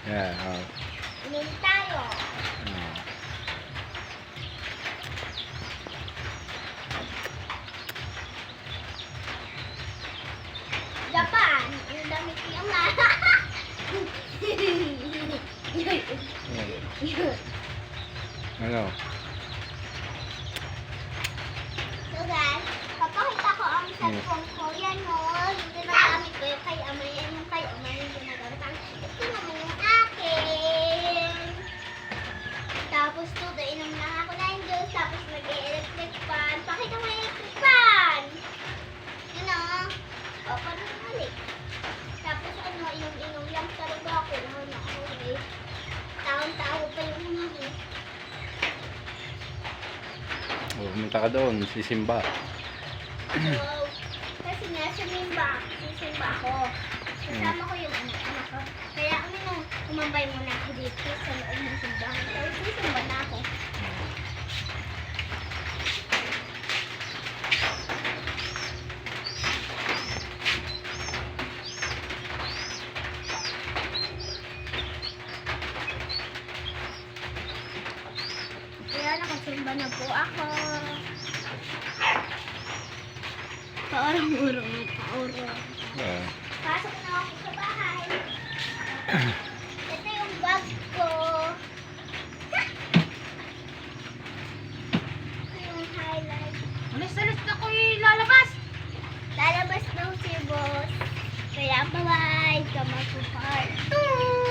Yeah, Inom tayo. oh. Japan. Ang damit niya ma. Ano? So guys, papakita ko ang cellphone ko. Yan o. Yung ginagamit ko yung kay Amay. Yan yung kay Amay yung ginagamit. Ito naman yung akin. Tapos to, inom lang ako na yung juice. Tapos nag-electric fan. Pakita mo yung electric fan. Yun o. O, paano malik? Tapos ano, inom lang talaga ako. Ano, okay. Taon-tao pa yung mga. Oh, pumunta ka doon, sisimba. So, kasi nga sisimba ako. Kasama ko yung anak ko. Kaya umambay muna ako dito sa loob ng simbahan. Tapos sisimba na ako. Kaya nakasimba na po ako. Paurong-urong na paurong. Yeah. Pasok na ako sa bahay. Ito yung bag ko. Ito yung highlight. Alis na ko lalabas. Lalabas daw si boss. Kaya bye-bye. Kama po part 2.